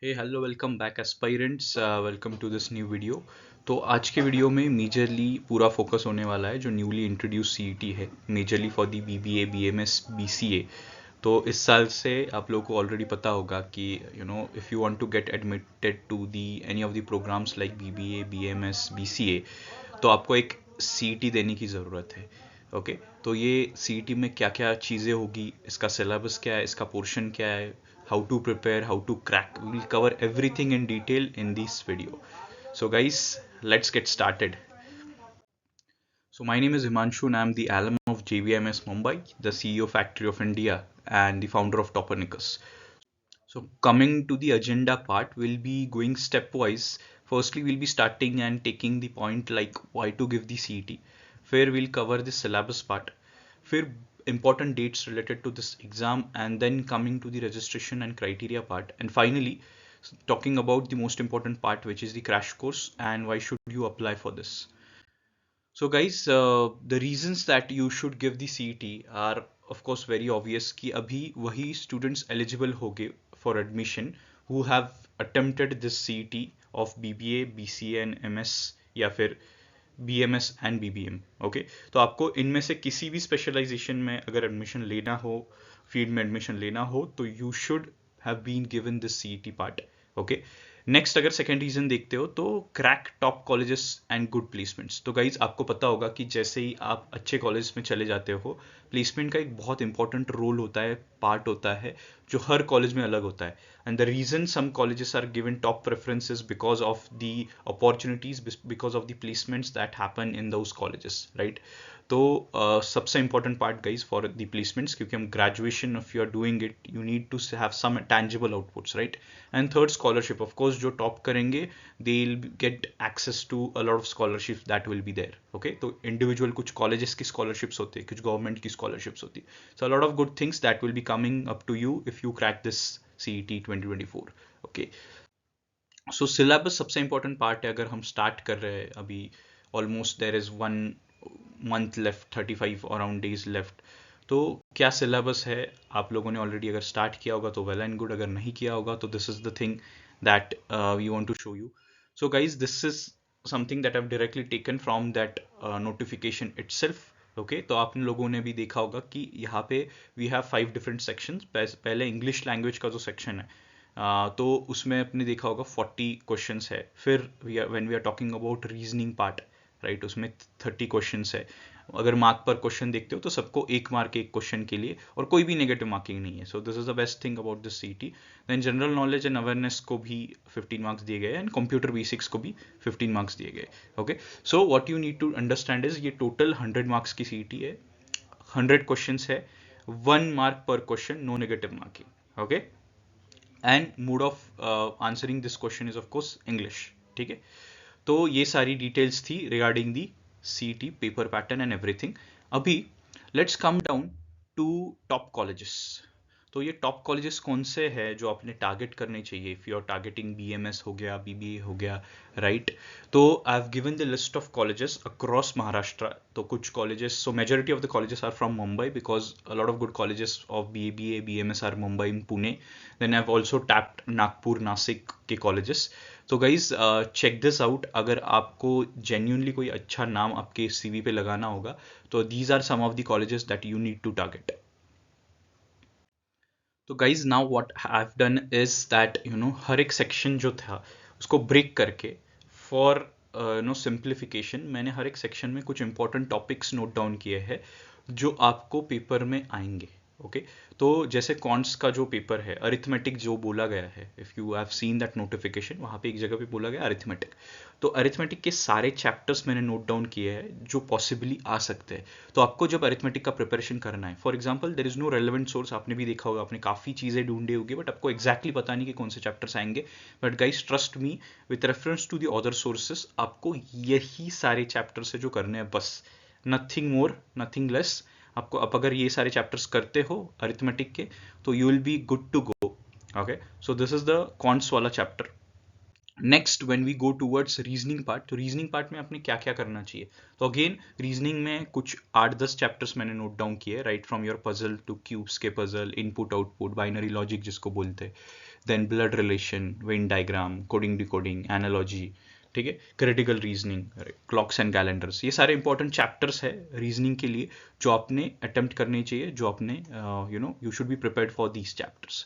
Hey hello welcome back aspirants welcome to this new video. तो आज के video में मेजरली पूरा फोकस होने वाला है जो न्यूली इंट्रोड्यूस सीईटी है majorly for the BBA BMS BCA. तो इस साल से आप लोगों को ऑलरेडी पता होगा कि if you want to get admitted to the any of the programs like BBA BMS BCA तो आपको एक सीईटी देने की ज़रूरत है। ओके, तो ये सीईटी में क्या क्या चीज़ें होगी, इसका सिलेबस क्या है, इसका पोर्शन क्या है, how to prepare, how to crack. We will cover everything in detail in this video. So guys, let's get started. So my name is Himanshu and I am the alum of JVMS Mumbai, the CEO Factory of India and the founder of Toponicus. So coming to the agenda part, we'll be going stepwise. Firstly, we'll be starting and taking the point like why to give the CET. Where we'll cover the syllabus part. Where important dates related to this exam and then coming to the registration and criteria part. And finally, talking about the most important part, which is the crash course and why should you apply for this. So guys, the reasons that you should give the CET are of course very obvious कि अभी वही students eligible होंगे for admission who have attempted this CET of BBA, BCA and MS या फिर BMS and BBM. Okay, तो आपको इनमें से किसी भी स्पेशलाइजेशन में अगर एडमिशन लेना हो, फील्ड में एडमिशन लेना हो तो you should have been given this CET part. Okay, next अगर सेकेंड रीजन देखते हो तो crack top colleges and good placements. तो गाइज आपको पता होगा कि जैसे ही आप अच्छे कॉलेज में चले जाते हो, प्लेसमेंट का एक बहुत इंपॉर्टेंट रोल होता है, पार्ट होता है जो हर कॉलेज में अलग होता है। And the reason some colleges are given top preferences because of the opportunities, because of the placements that happen in those colleges, right. तो सबसे important part guys for the placements, क्योंकि हम graduation if you are doing it you need to have some tangible outputs, right. And third, scholarship. Of course जो top करेंगे they will get access to a lot of scholarship that will B there. Okay, तो individual कुछ colleges की scholarships होती है, कुछ government की scholarships होती है। So a lot of good things that will be coming up to you if you crack this CET 2024। Okay, so syllabus सबसे इंपॉर्टेंट पार्ट है। अगर हम स्टार्ट कर रहे हैं अभी, almost there is 1 month left, 35 around days left. तो क्या सिलेबस है, आप लोगों ने ऑलरेडी अगर स्टार्ट किया होगा तो वेल एंड गुड, अगर नहीं किया होगा तो this is the thing that we want to show you. So guys, this is something that I have directly taken from that notification itself. Okay, तो आप लोगों ने भी देखा होगा कि यहाँ पे वी हैव 5 डिफरेंट सेक्शंस। पहले इंग्लिश लैंग्वेज का जो सेक्शन है, तो उसमें आपने देखा होगा 40 क्वेश्चंस है। फिर when we are talking about reasoning part, right, उसमें 30 क्वेश्चंस है। अगर मार्क पर क्वेश्चन देखते हो तो सबको 1 मार्क एक क्वेश्चन के लिए, और कोई भी नेगेटिव मार्किंग नहीं है। So this is the best thing about this CET. Then general knowledge and awareness को भी 15 मार्क्स दिए गए एंड कंप्यूटर बेसिक्स को भी 15 मार्क्स दिए गए। Okay, so what you need to understand is ये टोटल 100 मार्क्स की सीईटी है, 100 क्वेश्चंस है, 1 mark per question, no negative marking. Okay, and mode of answering this question is of course English. ठीक है, तो ये सारी डिटेल्स थी regarding the CET paper pattern and everything. अभी let's come down to top colleges. तो ये top colleges कौन से हैं जो आपने टारगेट करने चाहिए if you are targeting BMS हो गया, बीबीए हो गया, राइट। तो I have given the list of colleges across Maharashtra. तो कुछ colleges, so majority of the colleges are from Mumbai because a lot of good colleges of BA BMS are Mumbai in Pune. Then I have also tapped Nagpur, Nashik के colleges. तो guys check this out. अगर आपको genuinely कोई अच्छा नाम आपके सीवी पे लगाना होगा तो these are some of the colleges that you need to target. तो guys now what I have done is that हर एक सेक्शन जो था उसको ब्रेक करके फॉर सिंप्लीफिकेशन मैंने हर एक सेक्शन में कुछ इंपॉर्टेंट टॉपिक्स नोट डाउन किए हैं जो आपको पेपर में आएंगे। ओके, तो जैसे कॉन्ट्स का जो पेपर है, अरिथमेटिक जो बोला गया है, if you have seen that notification, वहाँ पे एक जगह पे बोला गया अरिथमेटिक। तो अरिथमेटिक के सारे चैप्टर्स मैंने नोट डाउन किए हैं जो पॉसिबली आ सकते हैं। तो आपको जब अरिथमेटिक का प्रिपरेशन करना है, for example there is no relevant source, आपने भी देखा होगा, आपने काफ़ी चीज़ें ढूंढी होगी बट आपको एक्जैक्टली पता नहीं कि कौन से चैप्टर्स आएंगे। But guys trust me, with reference to the other sources आपको यही सारे चैप्टर्स है जो करने हैं, बस नथिंग मोर नथिंग लेस। आपको अब अगर ये सारे चैप्टर्स करते हो अरिथमेटिक के तो you will be good to go. Okay, so this is the कॉन्ट्स वाला chapter. Next when we go towards reasoning part, तो रीजनिंग पार्ट में अपने क्या क्या करना चाहिए। तो अगेन रीजनिंग में कुछ 8-10 चैप्टर्स मैंने नोट डाउन किए, right from your puzzle to cubes के puzzle, input output, binary logic जिसको बोलते हैं, then blood relation, Venn diagram, coding decoding, analogy, ठीक है, critical reasoning, clocks and calendars, ये सारे इंपॉर्टेंट चैप्टर्स है रीजनिंग के लिए जो आपने अटेम्प्ट करने चाहिए, जो आपने you should be prepared for these chapters.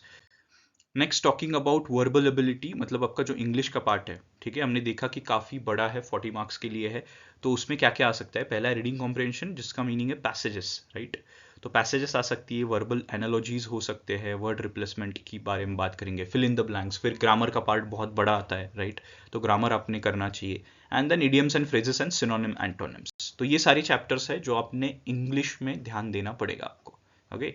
Next talking about verbal ability, मतलब आपका जो इंग्लिश का पार्ट है, ठीक है, हमने देखा कि काफ़ी बड़ा है, 40 मार्क्स के लिए है। तो उसमें क्या क्या आ सकता है, पहला है रीडिंग कॉम्प्रहेंशन जिसका मीनिंग है पैसेजेस, राइट। तो पैसेजेस आ सकती है, वर्बल एनालॉजीज हो सकते हैं, वर्ड रिप्लेसमेंट की बारे में बात करेंगे, फिल इन द ब्लैंक्स, फिर ग्रामर का पार्ट बहुत बड़ा आता है, राइट। तो ग्रामर आपने करना चाहिए, and then idioms and phrases and synonym antonyms. तो ये सारे चैप्टर्स है जो आपने इंग्लिश में ध्यान देना पड़ेगा आपको। ओके,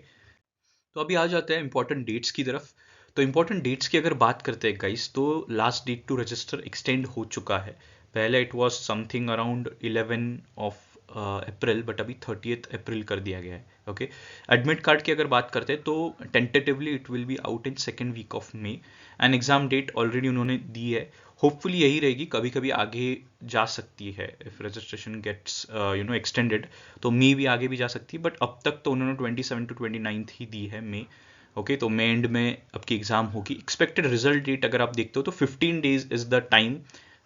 तो अभी आ जाते हैं इंपॉर्टेंट डेट्स की तरफ। तो इंपॉर्टेंट डेट्स की अगर बात करते हैं गाइस, तो last date to register extend हो चुका है। पहले it was something around 11 of April, but अभी 30th अप्रैल कर दिया गया है। ओके, एडमिट कार्ड की अगर बात करते हैं तो tentatively it will be out in second week of May, and exam date already उन्होंने दी है, होपफुली यही रहेगी, कभी कभी आगे जा सकती है इफ रजिस्ट्रेशन गेट्स एक्सटेंडेड, तो मे भी आगे भी जा सकती है, बट अब तक तो उन्होंने 27 to 29 ही दी है मे। ओके, तो मे एंड में आपकी एग्जाम होगी। एक्सपेक्टेड रिजल्ट डेट अगर आप देखते हो तो 15 days is the time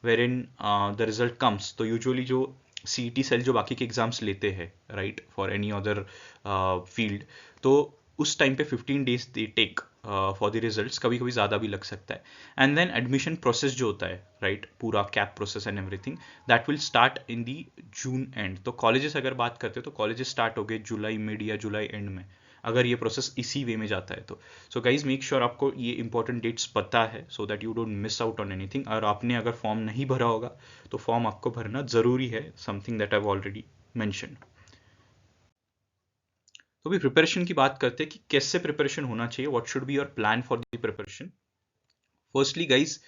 where in the result comes. तो यूजुअली जो सीईटी सेल जो बाकी के एग्जाम्स लेते हैं, right, for any other field, तो उस टाइम पे 15 days they take for the results, कभी कभी ज़्यादा भी लग सकता है। एंड देन एडमिशन प्रोसेस जो होता है, राइट, पूरा cap process and everything, that will start in the June and. तो कॉलेजेस अगर बात करते हो तो कॉलेजेस स्टार्ट हो गए जुलाई मिड या जुलाई एंड में, अगर ये प्रोसेस इसी वे में जाता है तो। सो गाइज मेक श्योर आपको ये इंपॉर्टेंट डेट्स पता है, so that you don't miss out on anything. और आपने अगर फॉर्म नहीं भरा होगा तो फॉर्म आपको भरना जरूरी है, something that I have already mention. तो भी प्रिपरेशन की बात करते हैं कि कैसे प्रिपरेशन होना चाहिए, what should be your plan for the preparation. Firstly guys,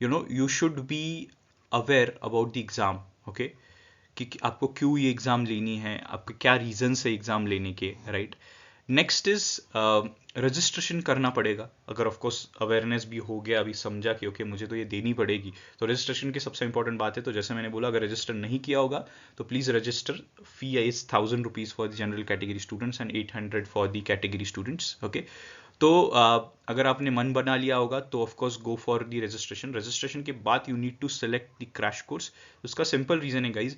you should be aware about the exam. Okay, कि आपको क्यों ये एग्जाम लेनी है, आपके क्या रीजंस है एग्जाम लेने के, राइट। नेक्स्ट इज रजिस्ट्रेशन करना पड़ेगा। अगर ऑफ कोर्स अवेयरनेस भी हो गया, अभी समझा कि ओके मुझे तो ये देनी पड़ेगी, तो रजिस्ट्रेशन की सबसे इंपॉर्टेंट बात है। तो जैसे मैंने बोला, अगर रजिस्टर नहीं किया होगा तो please register. Fee is 1000 rupees for the general category students and 800 for the category students. Okay, तो अगर आपने मन बना लिया होगा तो of course go for the registration. Registration के बाद you need to select the crash course. उसका सिंपल रीजन है गाइज,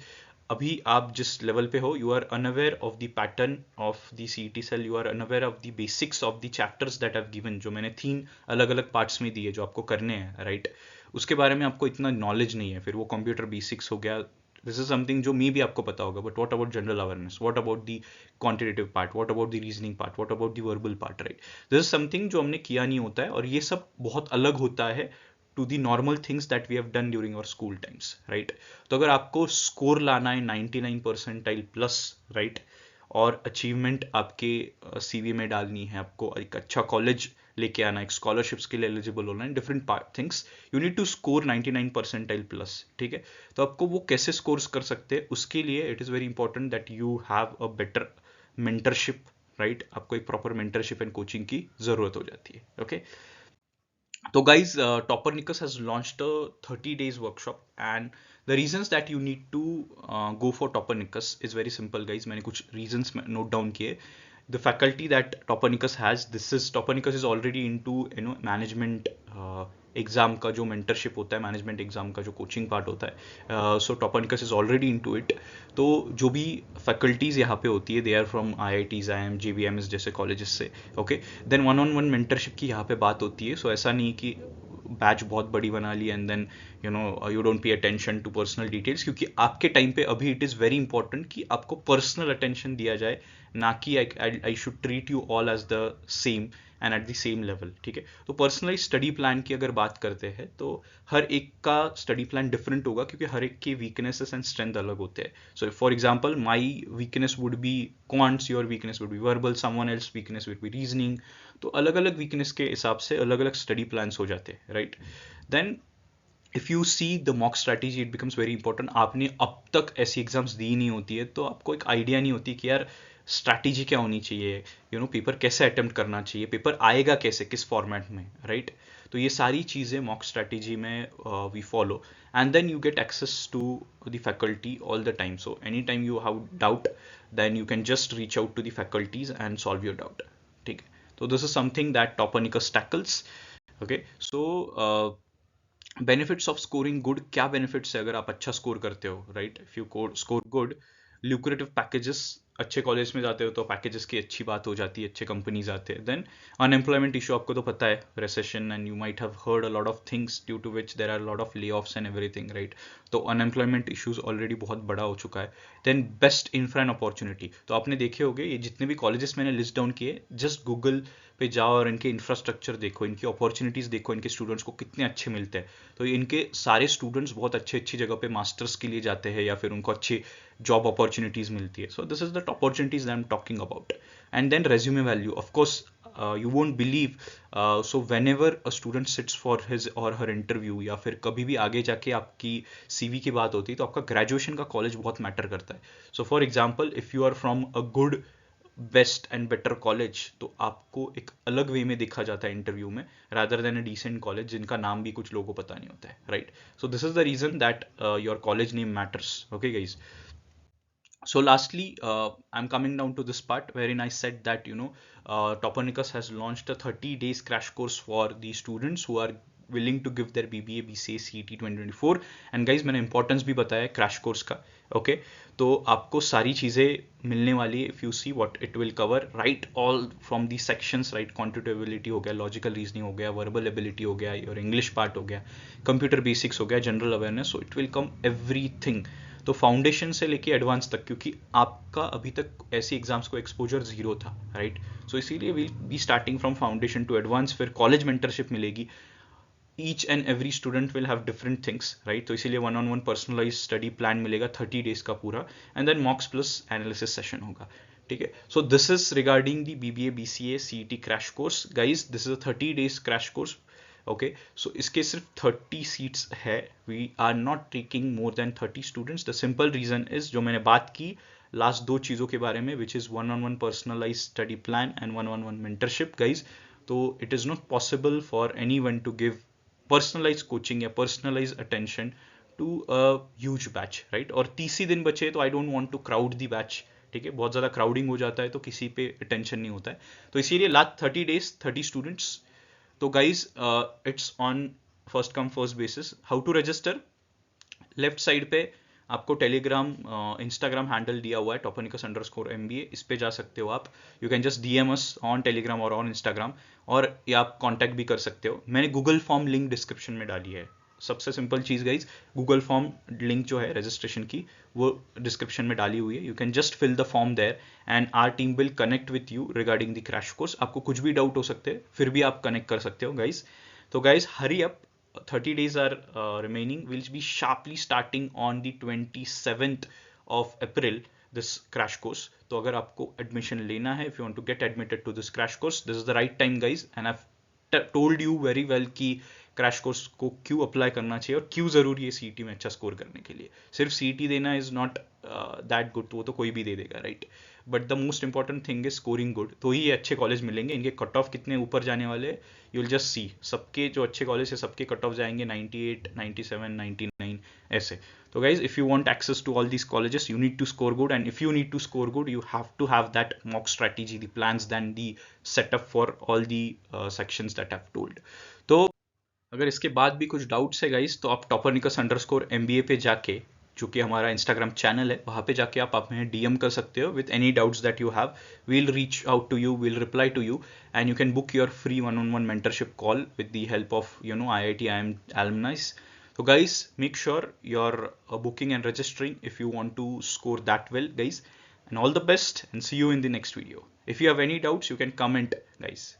अभी आप जिस लेवल पे हो, you are unaware of the pattern of the CET cell, you are unaware of the basics of the chapters that have given, जो मैंने 3 अलग अलग पार्ट्स में दिए जो आपको करने हैं, राइट। उसके बारे में आपको इतना नॉलेज नहीं है, फिर वो कंप्यूटर बेसिक्स हो गया, दिस इज समथिंग जो मे भी आपको पता होगा, but what about general awareness, what about the quantitative part, what about the reasoning part, what about the verbal part, right. This is something जो हमने किया नहीं होता है, और ये सब बहुत अलग होता है to the normal things that we have done during our school times, right. तो अगर आपको स्कोर लाना है 99 परसेंटाइल प्लस, राइट, और अचीवमेंट आपके सीवी में डालनी है, आपको एक अच्छा कॉलेज लेके आना है, एक स्कॉलरशिप्स के लिए एलिजिबल होना है, different things, you need to score 99 percentile plus, ठीक है। तो आपको वो कैसे स्कोर्स कर सकते हैं, उसके लिए it is very important that you have a better mentorship, right. आपको एक प्रॉपर मेंटरशिप एंड कोचिंग की जरूरत हो जाती है। Okay, so guys, Toppernicus has launched a 30 days workshop, and the reasons that you need to go for Toppernicus is very simple guys. मैंने कुछ reasons note down किए। The faculty that Toppernicus has, Toppernicus is already into management exam का जो mentorship होता है, management exam का जो coaching part होता है, so Toppernicus is already into it. तो जो भी फैकल्टीज यहाँ पे होती है, they are from IITs, IIM, JBMS जैसे कॉलेजेस से। ओके, देन 1-on-1 मेंटरशिप की यहाँ पे बात होती है। सो ऐसा नहीं कि बैच बहुत बड़ी बना ली and then you don't pay attention to personal details, क्योंकि आपके टाइम पे अभी इट इज़ वेरी इंपॉर्टेंट कि आपको पर्सनल अटेंशन दिया जाए, ना कि I should treat you all as the same and at the same level, ठीक है। तो पर्सनलाइज स्टडी प्लान की अगर बात करते हैं तो हर एक का स्टडी प्लान डिफरेंट होगा, क्योंकि हर एक के वीकनेसेस एंड स्ट्रेंथ अलग होते हैं। So for example, my weakness would be quants, your weakness would be verbal, someone else weakness would be reasoning. तो अलग अलग वीकनेस के हिसाब से अलग अलग स्टडी प्लान्स हो जाते हैं, right. Then if you see the mock strategy, it becomes very important. आपने अब तक ऐसी एग्जाम्स दी नहीं होती है, तो आपको एक आइडिया नहीं होती कि यार स्ट्रैटेजी क्या होनी चाहिए, पेपर कैसे अटेम्प्ट करना चाहिए, पेपर आएगा कैसे, किस फॉर्मेट में, राइट। तो ये सारी चीज़ें मॉक स्ट्रैटेजी में we follow, and then you get access to the faculty all the time. So any time you have doubt, then you can just reach out to the faculties and solve your doubt. ठीक है, तो this is something that Toponicus tackles. Okay, so benefits of scoring good. क्या benefits है अगर आप अच्छा score करते हो, right? If you score good, lucrative packages, अच्छे कॉलेज में जाते हो तो पैकेजेस की अच्छी बात हो जाती है, अच्छे कंपनीज आते हैं. देन अनएम्प्लॉयमेंट इशू, आपको तो पता है, recession, and you might have heard a lot of things due to which there are lot of layoffs and everything, right? तो अनएम्प्लॉयमेंट इशूज ऑलरेडी बहुत बड़ा हो चुका है. Then best infra and opportunity, तो आपने देखे होंगे ये जितने भी कॉलेजेस मैंने लिस्ट डाउन किए, जस्ट गूगल पे जाओ और इनके इंफ्रास्ट्रक्चर देखो, इनकी अपॉर्चुनिटीज देखो, इनके स्टूडेंट्स को कितने अच्छे मिलते हैं. तो इनके सारे स्टूडेंट्स बहुत अच्छी अच्छी जगह पे मास्टर्स के लिए जाते हैं या फिर उनको अच्छी जॉब अपॉर्चुनिटीज मिलती है. So this is the opportunities I am talking about. And then resume value, of course you won't believe, so whenever a student sits for his or her interview या फिर कभी भी आगे जाके आपकी CV की बात होती है तो आपका ग्रेजुएशन का कॉलेज बहुत मैटर करता है. So for example, if you are from a good, best and better college, तो आपको एक अलग वे में देखा जाता है इंटरव्यू में, rather than a decent college जिनका नाम भी कुछ लोगों को पता नहीं होता है, right? So this is the reason that your college name matters. Okay guys, so lastly, I'm coming down to this part wherein I said that Toponicus has launched a 30 days crash course for the students who are willing to give their BBA BCA CET 2024. and guys, मैंने importance भी बताया crash course का. okay, तो आपको सारी चीज़ें मिलने वाली है. if you see what it will cover, right, all from the sections, right, quantitative ability हो गया, logical reasoning हो गया, verbal ability हो गया, और English part हो गया, computer basics हो गया, general awareness. so it will come everything. तो फाउंडेशन से लेके एडवांस तक, क्योंकि आपका अभी तक ऐसी एग्जाम्स को एक्सपोजर जीरो था, राइट? सो इसीलिए will be starting from foundation to advance. फिर कॉलेज मेंटरशिप मिलेगी. Each and every student will have different things, right? तो इसीलिए 1-on-1 पर्सनलाइज स्टडी प्लान मिलेगा 30 डेज का पूरा, and then mocks plus analysis session होगा. ठीक है, so this is regarding the BBA BCA CET crash course. Guys, this is a 30 days crash course. Okay, so इसके सिर्फ 30 सीट्स है. We are not taking more than 30 students. The simple reason is, जो मैंने बात की last दो चीज़ों के बारे में, which is 1-on-1 personalise study plan and 1-on-1 mentorship, guys. तो it is not possible for any one to give personalise coaching या personalise attention to a huge batch, right? और 30 ही दिन बचे, तो I don't want to crowd the batch. ठीक है, बहुत ज़्यादा क्राउडिंग हो जाता है तो किसी पे अटेंशन नहीं होता है. तो इसीलिए लास्ट 30 डेज 30 स्टूडेंट्स. तो guys, it's on first come first basis. How to register? Left side पे आपको टेलीग्राम इंस्टाग्राम हैंडल दिया हुआ है, Toponicus_MBA. इस पे जा सकते हो आप. You can just DM us on Telegram और ऑन इंस्टाग्राम, और या आप कांटेक्ट भी कर सकते हो. मैंने गूगल फॉर्म लिंक डिस्क्रिप्शन में डाली है. सबसे सिंपल चीज़ गाइज, गूगल फॉर्म लिंक जो है रजिस्ट्रेशन की, वो डिस्क्रिप्शन में डाली हुई है. You can just fill the form there and our team will connect with you regarding the crash course. आपको कुछ भी डाउट हो सकते हैं, फिर भी आप कनेक्ट कर सकते हो गाइज. तो guys, hurry up. 30 days are remaining. We'll be sharply starting on the 27th of April this crash course. तो अगर आपको एडमिशन लेना है, if you want to get admitted to this crash course, this is the right time guys. And I've told you very well कि crash course को क्यों apply करना चाहिए और क्यों ज़रूरी है CET में अच्छा स्कोर करने के लिए. सिर्फ CET देना इज़ नॉट दैट गुड, वो तो कोई भी दे देगा, right? But the most important thing is scoring good. तो ही ये अच्छे कॉलेज मिलेंगे. इनके कट ऑफ कितने ऊपर जाने वाले, यू विल जस्ट सी. सबके जो अच्छे कॉलेज है सबके कट ऑफ जाएंगे 98, 97, 99 ऐसे. तो guys, if you want access to all these colleges, you need to score good, and if you need to score good, you have to have that mock strategy, the plans, then the setup for all the sections that I've told. तो अगर इसके बाद भी कुछ doubts है guys, तो आप Toponicus_MBA पे जाके, जो कि हमारा इंस्टाग्राम चैनल है, वहाँ पे जाके आप हमें DM कर सकते हो with any doubts that you have. We'll reach out to you, we'll reply to you, and you can book your free 1-on-1 mentorship call with the help of IIT IIM alumni. So guys, make sure you're booking and registering if you want to score that well guys, and all the best, and see you in the next video. If you have any doubts, you can comment guys.